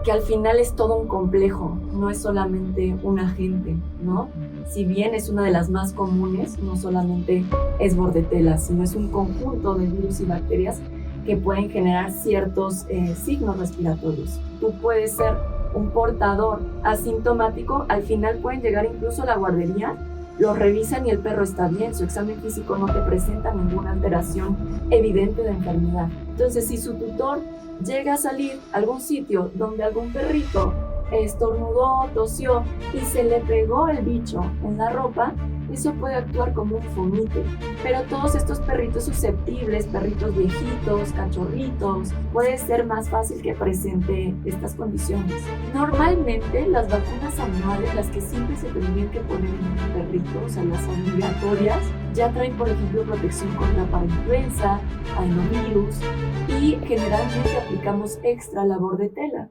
que al final es todo un complejo, no es solamente un agente, ¿no? Si bien es una de las más comunes, no solamente es bordetela, sino es un conjunto de virus y bacterias que pueden generar ciertos signos respiratorios. Tú puedes ser un portador asintomático, al final pueden llegar incluso a la guardería, lo revisan y el perro está bien, su examen físico no te presenta ninguna alteración evidente de enfermedad. Entonces, si su tutor llega a salir a algún sitio donde algún perrito estornudó, tosió y se le pegó el bicho en la ropa, eso puede actuar como un fomite. Pero todos estos perritos susceptibles, perritos viejitos, cachorritos, puede ser más fácil que presente estas condiciones. Normalmente las vacunas anuales, las que siempre se tendrían que poner en un perrito, o sea, las obligatorias, ya traen, por ejemplo, protección contra parainfluenza, adenovirus y generalmente aplicamos extra la bordetela.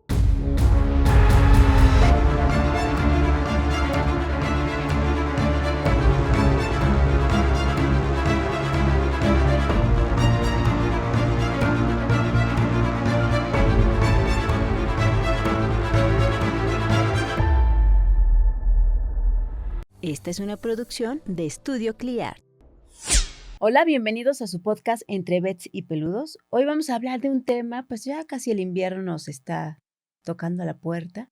Esta es una producción de Estudio Cliart. Hola, bienvenidos a su podcast Entre Vets y Peludos. Hoy vamos a hablar de un tema, pues ya casi el invierno nos está tocando a la puerta.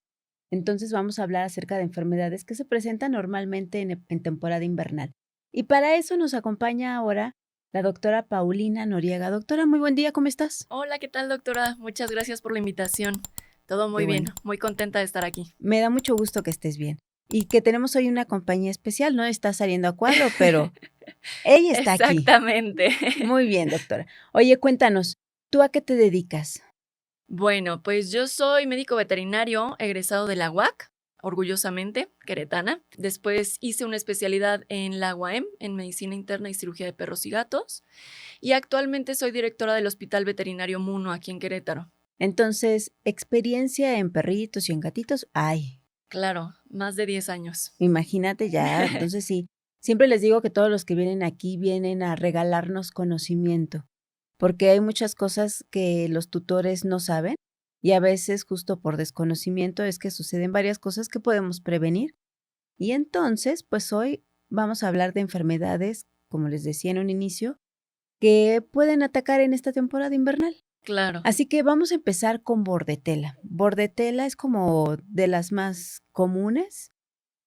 Entonces vamos a hablar acerca de enfermedades que se presentan normalmente en temporada invernal. Y para eso nos acompaña ahora la doctora Paulina Noriega. Doctora, muy buen día, ¿cómo estás? Hola, ¿qué tal, doctora? Muchas gracias por la invitación. Todo muy Qué bien, bueno. muy contenta de estar aquí. Me da mucho gusto que estés bien. Y que tenemos hoy una compañía especial, no está saliendo a cuadro, pero ella está aquí. Exactamente. Muy bien, doctora. Oye, cuéntanos, ¿tú a qué te dedicas? Bueno, pues yo soy médico veterinario egresado de la UAC, orgullosamente, queretana. Después hice una especialidad en la UAM, en Medicina Interna y Cirugía de Perros y Gatos. Y actualmente soy directora del Hospital Veterinario Muno, aquí en Querétaro. Entonces, experiencia en perritos y en gatitos, ay, Claro, más de 10 años. imagínate ya, entonces sí. Siempre les digo que todos los que vienen aquí vienen a regalarnos conocimiento, porque hay muchas cosas que los tutores no saben y a veces justo por desconocimiento es que suceden varias cosas que podemos prevenir. Y entonces, pues hoy vamos a hablar de enfermedades, como les decía en un inicio, que pueden atacar en esta temporada invernal. Claro. Así que vamos a empezar con bordetela. Bordetela es como de las más comunes,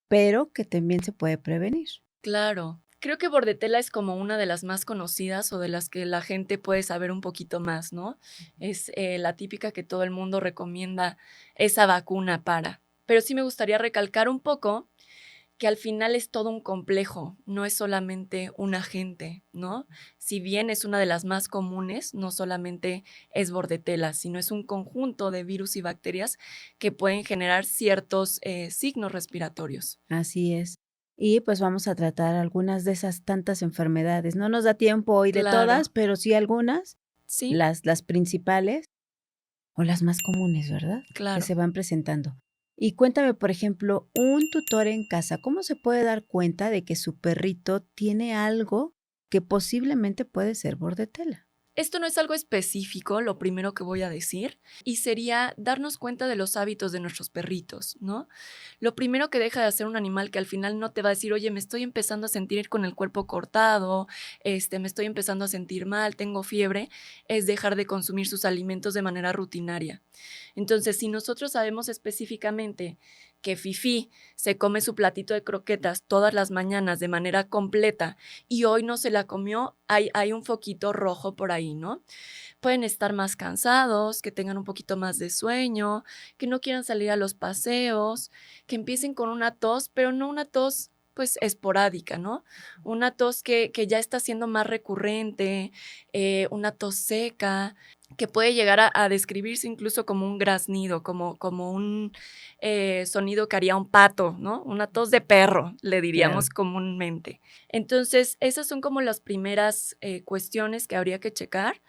pero que también se puede prevenir. Claro. Creo que bordetela es como una de las más conocidas o de las que la gente puede saber un poquito más, ¿no? Es la típica que todo el mundo recomienda esa vacuna para. Pero sí me gustaría recalcar un poco que al final es todo un complejo, no es solamente un agente, ¿no? Si bien es una de las más comunes, no solamente es bordetela, sino es un conjunto de virus y bacterias que pueden generar ciertos signos respiratorios. Así es. Y pues vamos a tratar algunas de esas tantas enfermedades. No nos da tiempo hoy de Claro. todas, pero sí algunas, Sí, las principales o las más comunes, ¿verdad? Que claro. se van presentando. Y cuéntame, por ejemplo, un tutor en casa, ¿cómo se puede dar cuenta de que su perrito tiene algo que posiblemente puede ser bordetela? Esto no es algo específico, lo primero que voy a decir, y sería darnos cuenta de los hábitos de nuestros perritos, ¿no? Lo primero que deja de hacer un animal que al final no te va a decir, oye, me estoy empezando a sentir con el cuerpo cortado, me estoy empezando a sentir mal, tengo fiebre, es dejar de consumir sus alimentos de manera rutinaria. Entonces, si nosotros sabemos específicamente que Fifi se come su platito de croquetas todas las mañanas de manera completa y hoy no se la comió, hay un foquito rojo por ahí, ¿no? Pueden estar más cansados, que tengan un poquito más de sueño, que no quieran salir a los paseos, que empiecen con una tos, pero no una tos pues esporádica, ¿no? Una tos que ya está siendo más recurrente, una tos seca, que puede llegar a describirse incluso como un graznido, como un sonido que haría un pato, ¿no? Una tos de perro, le diríamos comúnmente. Entonces, esas son como las primeras cuestiones que habría que checar.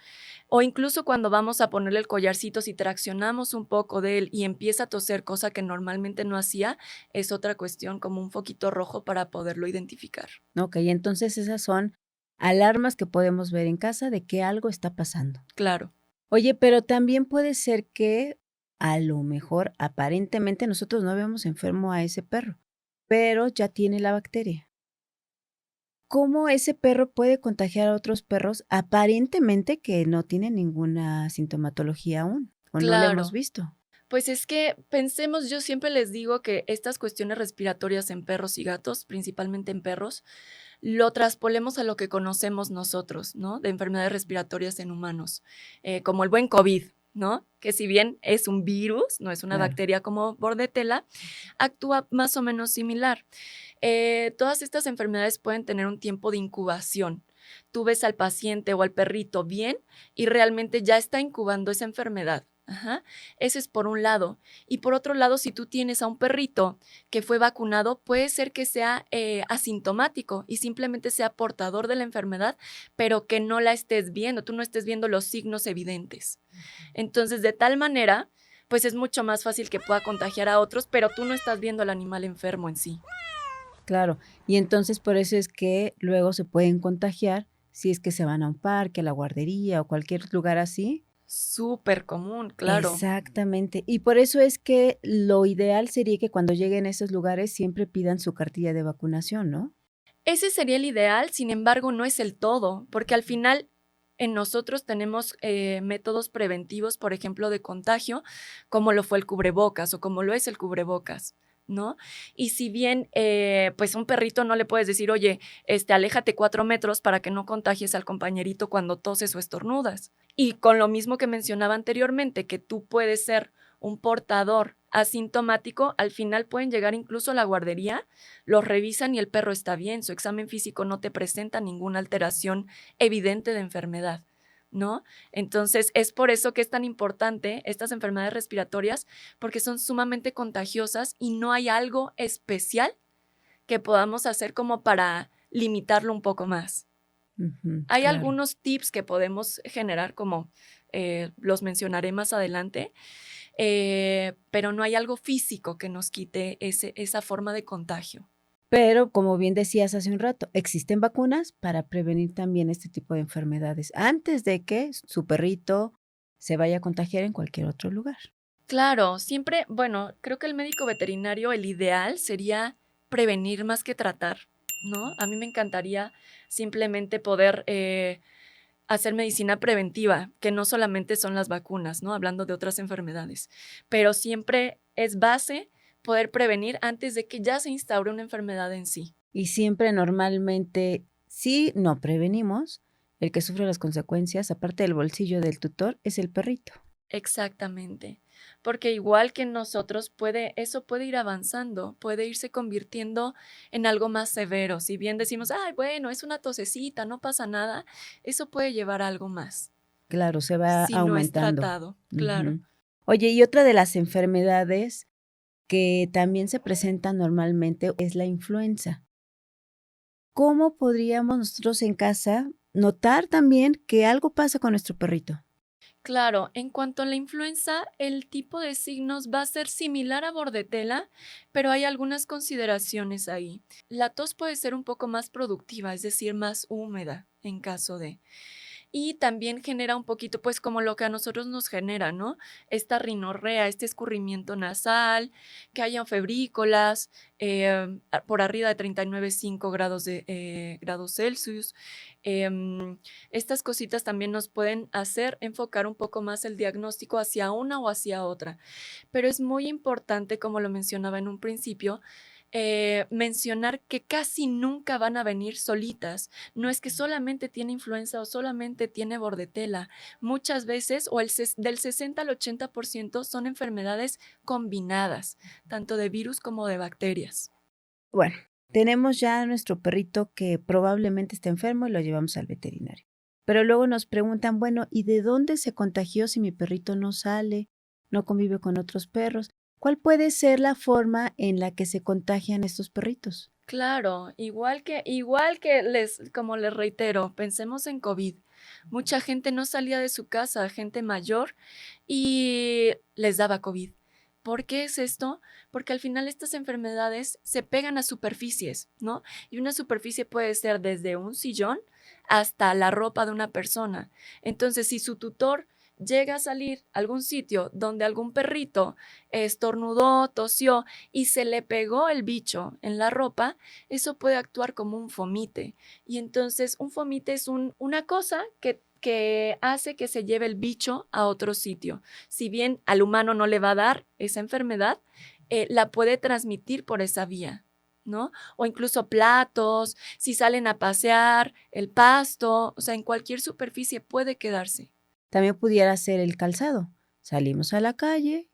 O incluso cuando vamos a ponerle el collarcito, si traccionamos un poco de él y empieza a toser, cosa que normalmente no hacía, es otra cuestión como un foquito rojo para poderlo identificar. Ok, entonces esas son alarmas que podemos ver en casa de que algo está pasando. Claro. Oye, pero también puede ser que a lo mejor aparentemente nosotros no vemos enfermo a ese perro, pero ya tiene la bacteria. ¿Cómo ese perro puede contagiar a otros perros aparentemente que no tienen ninguna sintomatología aún o no la hemos Claro. visto? Pues es que pensemos, yo siempre les digo que estas cuestiones respiratorias en perros y gatos, principalmente en perros, lo traspolemos a lo que conocemos nosotros, ¿no? De enfermedades respiratorias en humanos, como el buen COVID, ¿no? Que si bien es un virus, no es una Claro. bacteria como Bordetella, actúa más o menos similar. Todas estas enfermedades pueden tener un tiempo de incubación. Tú ves al paciente o al perrito bien y realmente ya está incubando esa enfermedad. Ajá. Eso es por un lado. Y por otro lado, si tú tienes a un perrito que fue vacunado, puede ser que sea asintomático y simplemente sea portador de la enfermedad, pero que no la estés viendo, tú no estés viendo los signos evidentes. Entonces, de tal manera, pues es mucho más fácil que pueda contagiar a otros, pero tú no estás viendo al animal enfermo en sí. Claro, y entonces por eso es que luego se pueden contagiar si es que se van a un parque, a la guardería o cualquier lugar así. Súper común, claro. Exactamente. Y por eso es que lo ideal sería que cuando lleguen a esos lugares siempre pidan su cartilla de vacunación, ¿no? Ese sería el ideal, sin embargo, no es el todo, porque al final en nosotros tenemos métodos preventivos, por ejemplo, de contagio, como lo fue el cubrebocas o como lo es el cubrebocas, ¿no? Y si bien, pues un perrito no le puedes decir, oye, aléjate 4 metros para que no contagies al compañerito cuando toses o estornudas. Y con lo mismo que mencionaba anteriormente, que tú puedes ser un portador asintomático, al final pueden llegar incluso a la guardería, los revisan y el perro está bien, su examen físico no te presenta ninguna alteración evidente de enfermedad, ¿no? Entonces, es por eso que es tan importante estas enfermedades respiratorias, porque son sumamente contagiosas y no hay algo especial que podamos hacer como para limitarlo un poco más. Ujú, Hay claro. algunos tips que podemos generar, como los mencionaré más adelante, pero no hay algo físico que nos quite esa forma de contagio. Pero como bien decías hace un rato, existen vacunas para prevenir también este tipo de enfermedades antes de que su perrito se vaya a contagiar en cualquier otro lugar. Claro, siempre, bueno, creo que el médico veterinario, el ideal sería prevenir más que tratar, ¿no? A mí me encantaría simplemente poder hacer medicina preventiva, que no solamente son las vacunas, ¿no? Hablando de otras enfermedades, pero siempre es base poder prevenir antes de que ya se instaure una enfermedad en sí. Y siempre normalmente, si no prevenimos, el que sufre las consecuencias, aparte del bolsillo del tutor, es el perrito. Exactamente, porque igual que nosotros eso puede ir avanzando, puede irse convirtiendo en algo más severo. Si bien decimos, ay, bueno, es una tosecita, no pasa nada, eso puede llevar a algo más Claro, se va si no es aumentando. tratado, claro. Ujú. Oye, y otra de las enfermedades que también se presentan normalmente es la influenza. ¿Cómo podríamos nosotros en casa notar también que algo pasa con nuestro perrito? Claro, en cuanto a la influenza, el tipo de signos va a ser similar a Bordetella, pero hay algunas consideraciones ahí. La tos puede ser un poco más productiva, es decir, más húmeda en caso de. Y también genera un poquito, pues como lo que a nosotros nos genera, ¿no? Esta rinorrea, este escurrimiento nasal, que hayan febrícolas por arriba de 39,5 grados Celsius. Estas cositas también nos pueden hacer enfocar un poco más el diagnóstico hacia una o hacia otra. Pero es muy importante, como lo mencionaba en un principio, mencionar que casi nunca van a venir solitas. No es que solamente tiene influenza o solamente tiene bordetela. Muchas veces, del 60 al 80% son enfermedades combinadas, tanto de virus como de bacterias. Bueno, tenemos ya a nuestro perrito que probablemente está enfermo y lo llevamos al veterinario. Pero luego nos preguntan, bueno, ¿y de dónde se contagió si mi perrito no sale, no convive con otros perros? ¿Cuál puede ser la forma en la que se contagian estos perritos? Claro, como les reitero, pensemos en COVID. Mucha gente no salía de su casa, gente mayor, y les daba COVID. ¿Por qué es esto? Porque al final estas enfermedades se pegan a superficies, ¿no? Y una superficie puede ser desde un sillón hasta la ropa de una persona. Entonces, si su tutor llega a salir algún sitio donde algún perrito estornudó, tosió y se le pegó el bicho en la ropa, eso puede actuar como un fomite. Y entonces un fomite es una cosa que hace que se lleve el bicho a otro sitio. Si bien al humano no le va a dar esa enfermedad, la puede transmitir por esa vía, ¿no? O incluso platos, si salen a pasear, el pasto, o sea, en cualquier superficie puede quedarse. También pudiera ser el calzado. Salimos a la calle,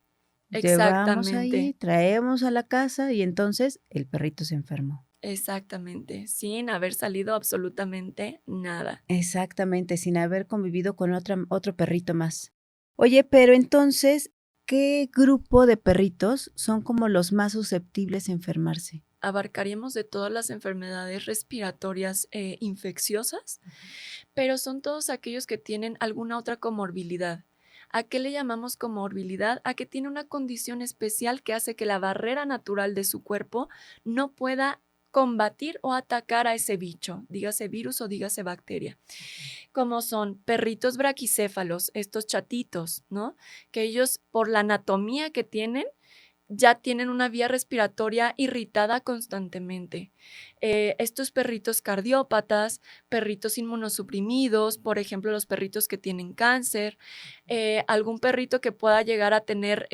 llevamos ahí, Exactamente, traemos a la casa y entonces el perrito se enfermó. exactamente, sin haber salido absolutamente nada. Exactamente, sin haber convivido con otro perrito más. Oye, pero entonces, ¿qué grupo de perritos son como los más susceptibles a enfermarse? Abarcaríamos de todas las enfermedades respiratorias infecciosas, pero son todos aquellos que tienen alguna otra comorbilidad. ¿A qué le llamamos comorbilidad? A que tiene una condición especial que hace que la barrera natural de su cuerpo no pueda combatir o atacar a ese bicho, dígase virus o dígase bacteria, como son perritos braquicéfalos, estos chatitos, ¿no? Que ellos, por la anatomía que tienen, ya tienen una vía respiratoria irritada constantemente. Estos perritos cardiópatas, perritos inmunosuprimidos, por ejemplo, los perritos que tienen cáncer, algún perrito que pueda llegar a tener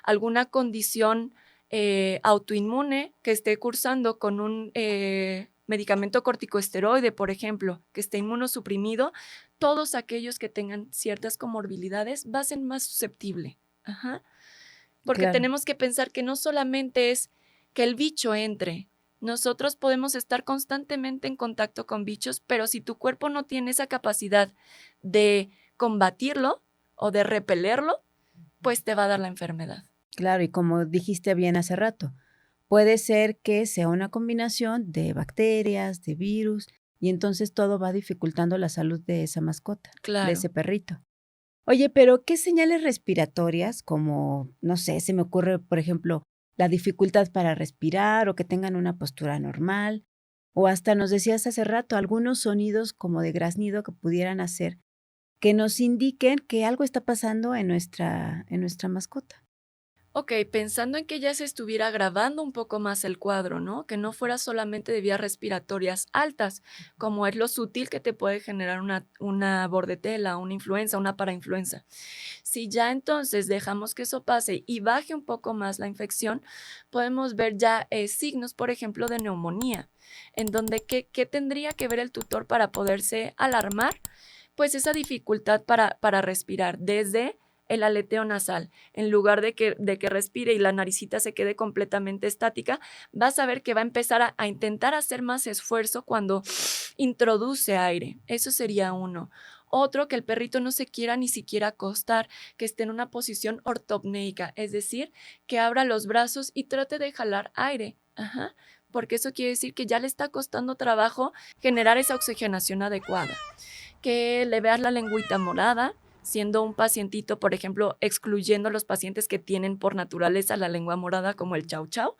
alguna condición autoinmune que esté cursando con un medicamento corticosteroide, por ejemplo, que esté inmunosuprimido, todos aquellos que tengan ciertas comorbilidades va a ser más susceptible. Ajá. Porque Claro. tenemos que pensar que no solamente es que el bicho entre, nosotros podemos estar constantemente en contacto con bichos, pero si tu cuerpo no tiene esa capacidad de combatirlo o de repelerlo, pues te va a dar la enfermedad. Claro, y como dijiste bien hace rato, puede ser que sea una combinación de bacterias, de virus, y entonces todo va dificultando la salud de esa mascota, de Claro. ese perrito. Oye, pero ¿qué señales respiratorias, como, no sé, se me ocurre, por ejemplo, la dificultad para respirar o que tengan una postura normal, o hasta nos decías hace rato algunos sonidos como de graznido que pudieran hacer que nos indiquen que algo está pasando en nuestra mascota? Ok, pensando en que ya se estuviera agravando un poco más el cuadro, ¿no? Que no fuera solamente de vías respiratorias altas, como es lo sutil que te puede generar una bordetela, una influenza, una parainfluenza. Si ya entonces dejamos que eso pase y baje un poco más la infección, podemos ver ya signos, por ejemplo, de neumonía, en donde ¿qué tendría que ver el tutor para poderse alarmar? Pues esa dificultad para respirar, desde el aleteo nasal. En lugar de que respire y la naricita se quede completamente estática, vas a ver que va a empezar a intentar hacer más esfuerzo cuando introduce aire. Eso sería uno. Otro, que el perrito no se quiera ni siquiera acostar, que esté en una posición ortopneica, es decir, que abra los brazos y trate de jalar aire. Ajá. Porque eso quiere decir que ya le está costando trabajo generar esa oxigenación adecuada. Que le veas la lengüita morada, siendo un pacientito, por ejemplo, excluyendo a los pacientes que tienen por naturaleza la lengua morada, como el chau chau.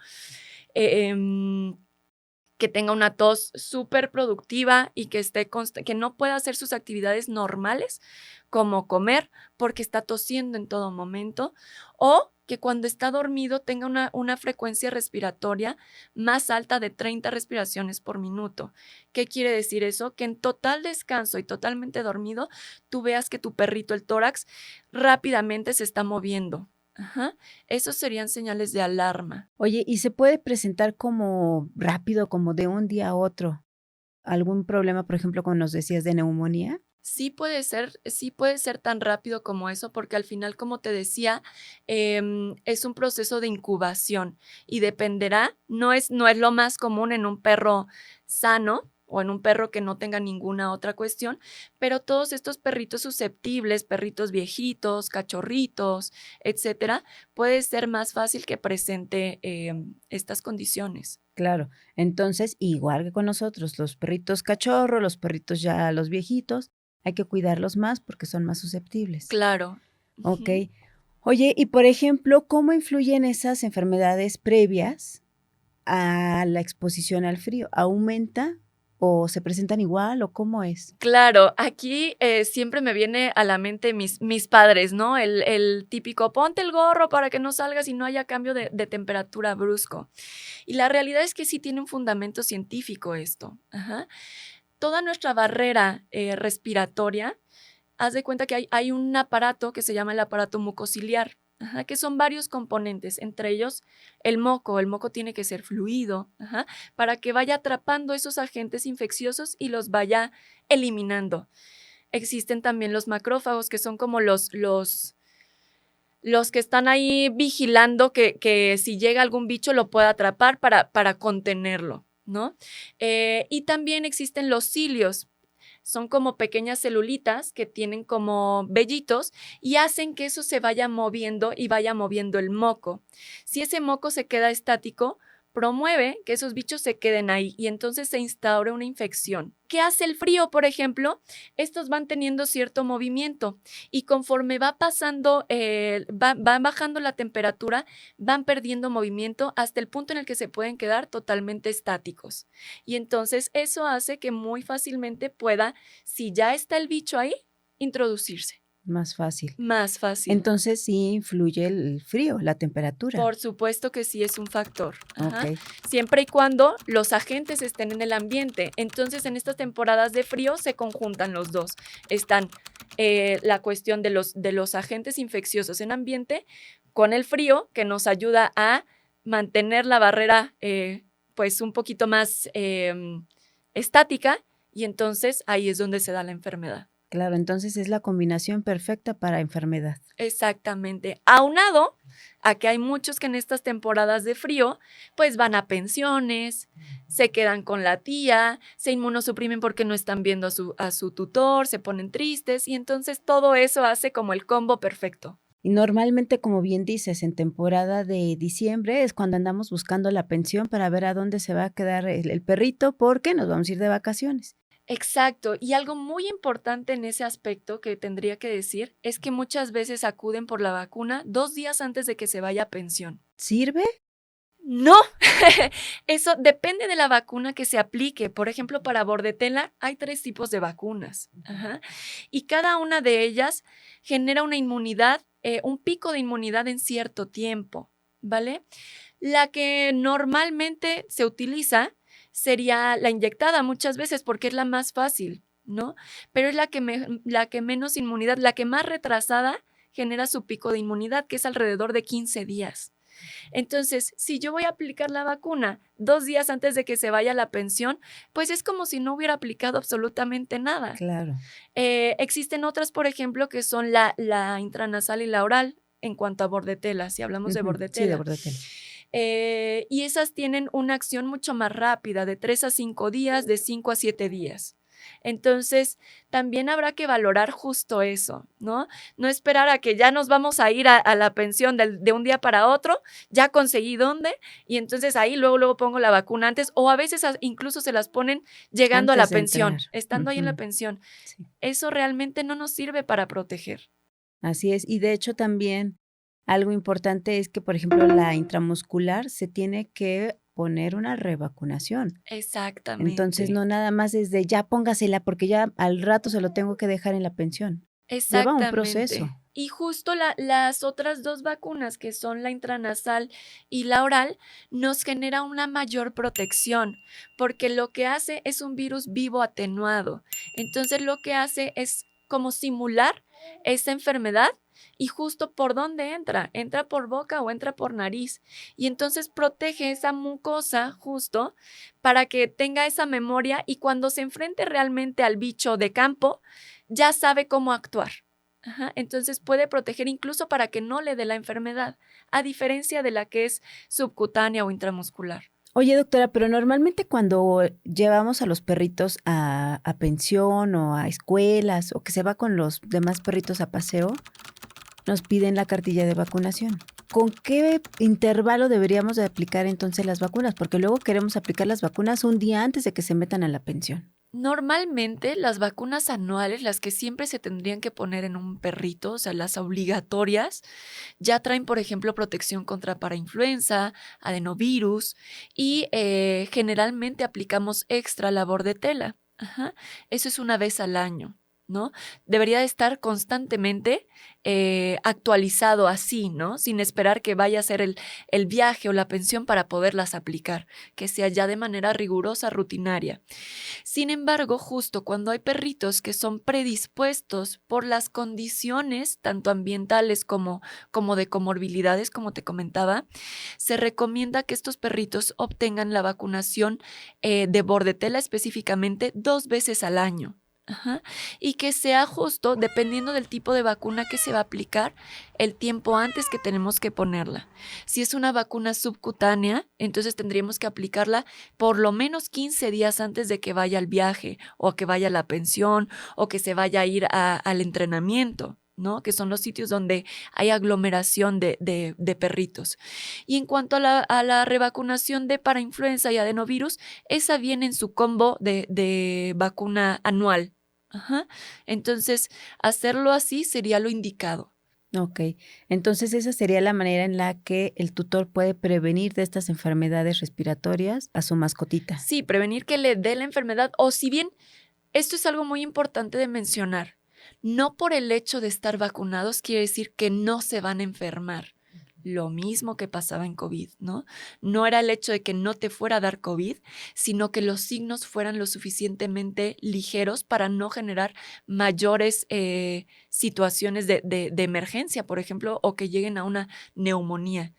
Que tenga una tos súper productiva y que no pueda hacer sus actividades normales, como comer, porque está tosiendo en todo momento, o que cuando está dormido tenga una frecuencia respiratoria más alta de 30 respiraciones por minuto. ¿Qué quiere decir eso? Que en total descanso y totalmente dormido, tú veas que tu perrito, el tórax, rápidamente se está moviendo. Ajá. Esos serían señales de alarma. Oye, ¿y se puede presentar como rápido, como de un día a otro, algún problema, por ejemplo, como nos decías, de neumonía? Sí puede ser tan rápido como eso, porque al final, como te decía, es un proceso de incubación y dependerá, no es lo más común en un perro sano o en un perro que no tenga ninguna otra cuestión, pero todos estos perritos susceptibles, perritos viejitos, cachorritos, etcétera, puede ser más fácil que presente estas condiciones. Claro, entonces, igual que con nosotros, los perritos cachorros, los perritos ya los viejitos, hay que cuidarlos más porque son más susceptibles. Claro. Ok. Ujú. Oye, y por ejemplo, ¿cómo influyen esas enfermedades previas a la exposición al frío? ¿Aumenta o se presentan igual o cómo es? Claro, aquí siempre me viene a la mente mis padres, ¿no? El típico, ponte el gorro para que no salgas y no haya cambio de temperatura brusco. Y la realidad es que sí tiene un fundamento científico esto. Ajá. Toda nuestra barrera respiratoria, haz de cuenta que hay un aparato que se llama el aparato mucociliar, ajá, que son varios componentes, entre ellos el moco. El moco tiene que ser fluido, ajá, para que vaya atrapando esos agentes infecciosos y los vaya eliminando. Existen también los macrófagos, que son como los que están ahí vigilando que si llega algún bicho lo pueda atrapar para contenerlo, ¿no? Y también existen los cilios. Son como pequeñas celulitas que tienen como vellitos y hacen que eso se vaya moviendo y vaya moviendo el moco. Si ese moco se queda estático, promueve que esos bichos se queden ahí y entonces se instaura una infección. ¿Qué hace el frío, por ejemplo? Estos van teniendo cierto movimiento y conforme va pasando, va bajando la temperatura, van perdiendo movimiento hasta el punto en el que se pueden quedar totalmente estáticos. Y entonces eso hace que muy fácilmente pueda, si ya está el bicho ahí, introducirse. Más fácil. Más fácil. Entonces sí influye el frío, la temperatura. Por supuesto que sí es un factor. Ajá. Ok. Siempre y cuando los agentes estén en el ambiente. Entonces, en estas temporadas de frío se conjuntan los dos. Están la cuestión de los agentes infecciosos en ambiente con el frío, que nos ayuda a mantener la barrera pues un poquito más estática, y entonces ahí es donde se da la enfermedad. Claro, entonces es la combinación perfecta para enfermedad. Exactamente. Aunado a que hay muchos que en estas temporadas de frío, pues van a pensiones, se quedan con la tía, se inmunosuprimen porque no están viendo a su tutor, se ponen tristes y entonces todo eso hace como el combo perfecto. Y normalmente, como bien dices, en temporada de diciembre es cuando andamos buscando la pensión para ver a dónde se va a quedar el perrito porque nos vamos a ir de vacaciones. Exacto, y algo muy importante en ese aspecto que tendría que decir es que muchas veces acuden por la vacuna 2 días antes de que se vaya a pensión. ¿Sirve? No, eso depende de la vacuna que se aplique. Por ejemplo, para bordetela hay 3 tipos de vacunas. Ajá. Y cada una de ellas genera una inmunidad, un pico de inmunidad en cierto tiempo, ¿vale? La que normalmente se utiliza sería la inyectada muchas veces porque es la más fácil, ¿no? Pero es la que menos inmunidad, la que más retrasada genera su pico de inmunidad, que es alrededor de 15 días. Entonces, si yo voy a aplicar la vacuna 2 días antes de que se vaya a la pensión, pues es como si no hubiera aplicado absolutamente nada. Claro. Existen otras, por ejemplo, que son la intranasal y la oral en cuanto a bordetela, si hablamos de bordetela. Sí, de bordetela. Y esas tienen una acción mucho más rápida, de 3 a 5 días, de 5 a 7 días. Entonces, también habrá que valorar justo eso, ¿no? No esperar a que ya nos vamos a ir a la pensión de un día para otro, ya conseguí dónde, y entonces ahí luego pongo la vacuna antes, o a veces incluso se las ponen llegando Antes a la de pensión, entrar. estando ahí en la pensión. Sí. Eso realmente no nos sirve para proteger. Así es. Y de hecho también algo importante es que, por ejemplo, la intramuscular se tiene que poner una revacunación. Exactamente. Entonces, no nada más desde ya póngasela porque ya al rato se lo tengo que dejar en la pensión. Lleva un proceso. Y justo las otras 2 vacunas, que son la intranasal y la oral, nos genera una mayor protección, porque lo que hace es un virus vivo atenuado. Entonces, lo que hace es como simular esa enfermedad. Y justo por dónde entra por boca o entra por nariz. Y entonces protege esa mucosa justo para que tenga esa memoria y cuando se enfrente realmente al bicho de campo, ya sabe cómo actuar. Ajá. Entonces puede proteger incluso para que no le dé la enfermedad, a diferencia de la que es subcutánea o intramuscular. Oye, doctora, pero normalmente cuando llevamos a los perritos a pensión o a escuelas o que se va con los demás perritos a paseo, nos piden la cartilla de vacunación. ¿Con qué intervalo deberíamos de aplicar entonces las vacunas? Porque luego queremos aplicar las vacunas un día antes de que se metan a la pensión. Normalmente las vacunas anuales, las que siempre se tendrían que poner en un perrito, o sea, las obligatorias, ya traen, por ejemplo, protección contra parainfluenza, adenovirus y generalmente aplicamos extra labor de tela. Ajá. Eso es una vez al año, ¿no? Debería de estar constantemente actualizado así, ¿no? Sin esperar que vaya a ser el viaje o la pensión para poderlas aplicar, que sea ya de manera rigurosa, rutinaria. Sin embargo, justo cuando hay perritos que son predispuestos por las condiciones, tanto ambientales como de comorbilidades, como te comentaba, se recomienda que estos perritos obtengan la vacunación de bordetela específicamente 2 veces al año. Ajá. Y que sea justo, dependiendo del tipo de vacuna que se va a aplicar, el tiempo antes que tenemos que ponerla. Si es una vacuna subcutánea, entonces tendríamos que aplicarla por lo menos 15 días antes de que vaya al viaje o que vaya a la pensión o que se vaya a ir al entrenamiento, ¿no? Que son los sitios donde hay aglomeración de perritos. Y en cuanto a la revacunación de parainfluenza y adenovirus, esa viene en su combo de vacuna anual. Ajá. Entonces, hacerlo así sería lo indicado. Ok, entonces esa sería la manera en la que el tutor puede prevenir de estas enfermedades respiratorias a su mascotita. Sí, prevenir que le dé la enfermedad, o si bien, esto es algo muy importante de mencionar, no por el hecho de estar vacunados quiere decir que no se van a enfermar. Lo mismo que pasaba en COVID, ¿no? No era el hecho de que no te fuera a dar COVID, sino que los signos fueran lo suficientemente ligeros para no generar mayores situaciones de emergencia, por ejemplo, o que lleguen a una neumonía.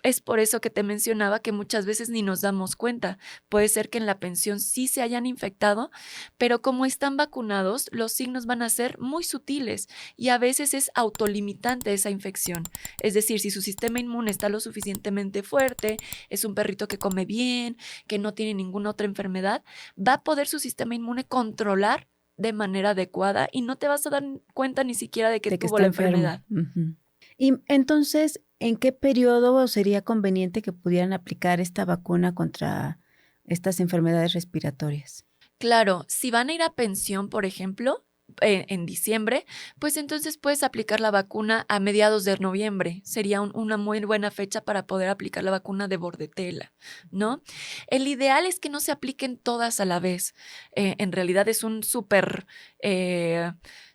Es por eso que te mencionaba que muchas veces ni nos damos cuenta. Puede ser que en la pensión sí se hayan infectado, pero como están vacunados, los signos van a ser muy sutiles y a veces es autolimitante esa infección. Es decir, si su sistema inmune está lo suficientemente fuerte, es un perrito que come bien, que no tiene ninguna otra enfermedad, va a poder su sistema inmune controlar de manera adecuada y no te vas a dar cuenta ni siquiera de que tuvo la enfermedad. Uh-huh. Y entonces, ¿en qué periodo sería conveniente que pudieran aplicar esta vacuna contra estas enfermedades respiratorias? Claro, si van a ir a pensión, por ejemplo, en diciembre, pues entonces puedes aplicar la vacuna a mediados de noviembre. Sería una muy buena fecha para poder aplicar la vacuna de bordetela, ¿no? El ideal es que no se apliquen todas a la vez. En realidad es un súper...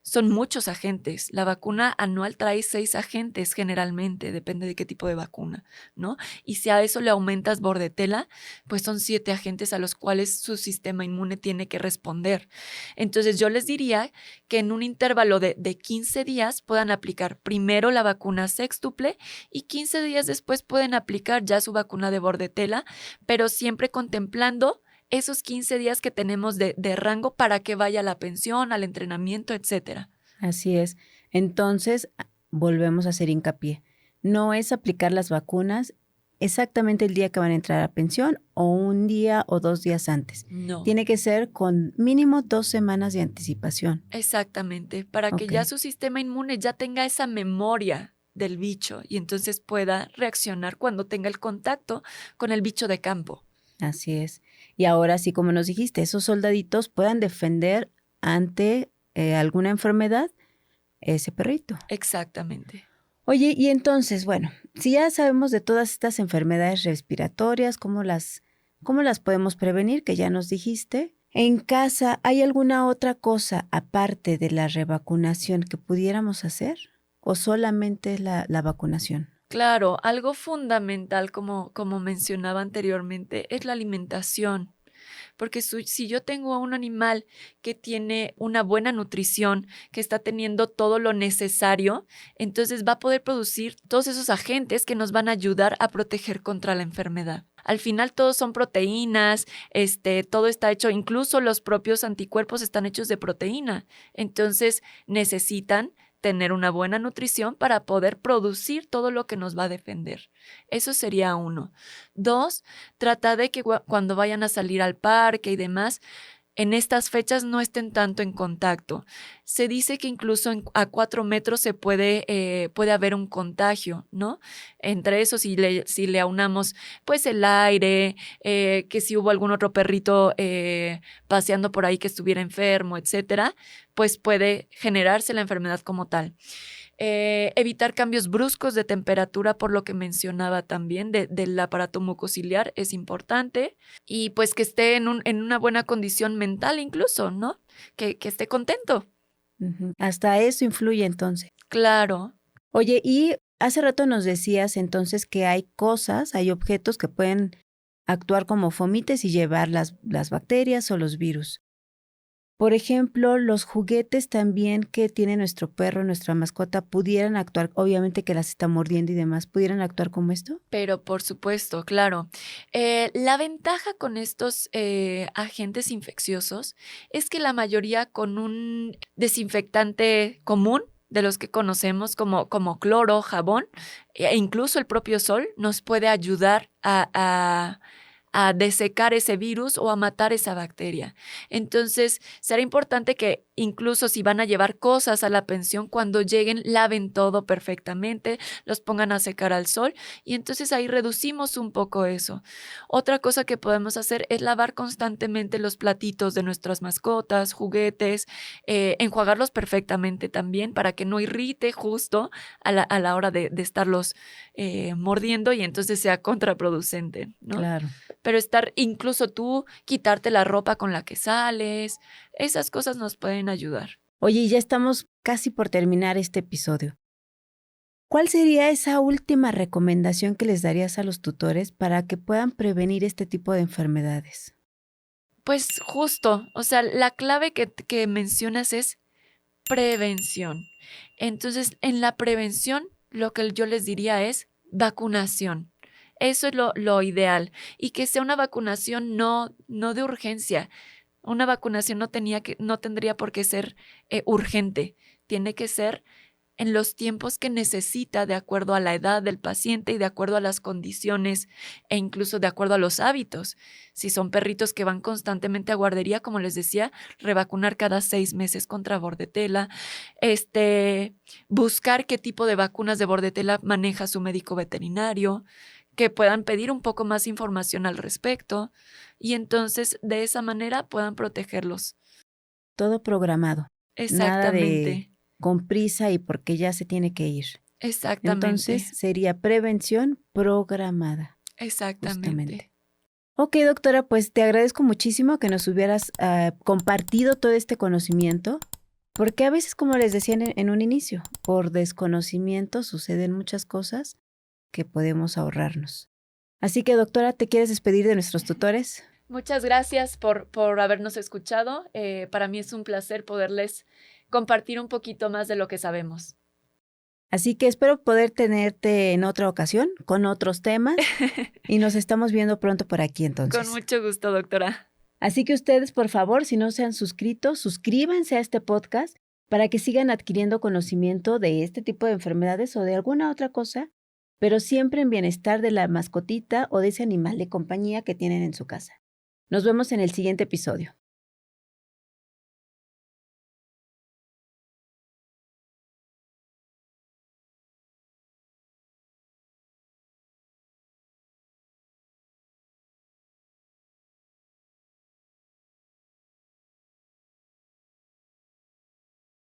son muchos agentes. La vacuna anual trae 6 agentes generalmente, depende de qué tipo de vacuna, ¿no? Y si a eso le aumentas bordetela, pues son 7 agentes a los cuales su sistema inmune tiene que responder. Entonces yo les diría que en un intervalo de 15 días puedan aplicar primero la vacuna sextuple y 15 días después pueden aplicar ya su vacuna de bordetela, pero siempre contemplando esos 15 días que tenemos de rango para que vaya a la pensión, al entrenamiento, etcétera. Así es. Entonces, volvemos a hacer hincapié. No es aplicar las vacunas exactamente el día que van a entrar a pensión o un día o 2 días antes. No. Tiene que ser con mínimo 2 semanas de anticipación. Exactamente, para que ya su sistema inmune ya tenga esa memoria del bicho y entonces pueda reaccionar cuando tenga el contacto con el bicho de campo. Así es. Y ahora sí, como nos dijiste, esos soldaditos puedan defender ante alguna enfermedad ese perrito. Exactamente. Oye, y entonces, bueno, si ya sabemos de todas estas enfermedades respiratorias, ¿cómo las podemos prevenir? Que ya nos dijiste. En casa, ¿hay alguna otra cosa aparte de la revacunación que pudiéramos hacer? ¿O solamente la vacunación? Claro, algo fundamental, como mencionaba anteriormente, es la alimentación. Porque si yo tengo a un animal que tiene una buena nutrición, que está teniendo todo lo necesario, entonces va a poder producir todos esos agentes que nos van a ayudar a proteger contra la enfermedad. Al final todos son proteínas, todo está hecho, incluso los propios anticuerpos están hechos de proteína. Entonces necesitan tener una buena nutrición para poder producir todo lo que nos va a defender. Eso sería 1. 2, trata de que cuando vayan a salir al parque y demás, en estas fechas no estén tanto en contacto. Se dice que incluso a 4 metros puede haber un contagio, ¿no? Entre eso, si le aunamos pues el aire, que si hubo algún otro perrito paseando por ahí que estuviera enfermo, etcétera, pues puede generarse la enfermedad como tal. Evitar cambios bruscos de temperatura, por lo que mencionaba también, del aparato mucociliar es importante. Y pues que esté en una buena condición mental incluso, ¿no? Que esté contento. Ujú. Hasta eso influye entonces. Claro. Oye, y hace rato nos decías entonces que hay objetos que pueden actuar como fomites y llevar las bacterias o los virus. Por ejemplo, los juguetes también que tiene nuestro perro, nuestra mascota, pudieran actuar, obviamente que las está mordiendo y demás, ¿pudieran actuar como esto? Pero por supuesto, claro. La ventaja con estos agentes infecciosos es que la mayoría con un desinfectante común, de los que conocemos como cloro, jabón, e incluso el propio sol, nos puede ayudar a desecar ese virus o a matar esa bacteria. Entonces, será importante que incluso si van a llevar cosas a la pensión, cuando lleguen, laven todo perfectamente, los pongan a secar al sol y entonces ahí reducimos un poco eso. Otra cosa que podemos hacer es lavar constantemente los platitos de nuestras mascotas, juguetes, enjuagarlos perfectamente también para que no irrite justo a la hora de estarlos mordiendo y entonces sea contraproducente, ¿no? Claro. Pero incluso tú, quitarte la ropa con la que sales, esas cosas nos pueden ayudar. Oye, y ya estamos casi por terminar este episodio. ¿Cuál sería esa última recomendación que les darías a los tutores para que puedan prevenir este tipo de enfermedades? Pues justo, o sea, la clave que mencionas es prevención. Entonces, en la prevención, lo que yo les diría es vacunación. Eso es lo ideal. Y que sea una vacunación no de urgencia. Una vacunación no tendría por qué ser urgente. Tiene que ser en los tiempos que necesita, de acuerdo a la edad del paciente y de acuerdo a las condiciones e incluso de acuerdo a los hábitos. Si son perritos que van constantemente a guardería, como les decía, revacunar cada 6 meses contra bordetela, buscar qué tipo de vacunas de bordetela maneja su médico veterinario, que puedan pedir un poco más información al respecto y entonces de esa manera puedan protegerlos. Todo programado. Exactamente. Nada de con prisa y porque ya se tiene que ir. Exactamente. Entonces sería prevención programada. Exactamente. Justamente. Ok, doctora, pues te agradezco muchísimo que nos hubieras compartido todo este conocimiento, porque a veces, como les decía en un inicio, por desconocimiento suceden muchas cosas que podemos ahorrarnos. Así que, doctora, ¿te quieres despedir de nuestros tutores? Muchas gracias por habernos escuchado. Para mí es un placer poderles compartir un poquito más de lo que sabemos. Así que espero poder tenerte en otra ocasión con otros temas y nos estamos viendo pronto por aquí entonces. Con mucho gusto, doctora. Así que ustedes, por favor, si no se han suscrito, suscríbanse a este podcast para que sigan adquiriendo conocimiento de este tipo de enfermedades o de alguna otra cosa, pero siempre en bienestar de la mascotita o de ese animal de compañía que tienen en su casa. Nos vemos en el siguiente episodio.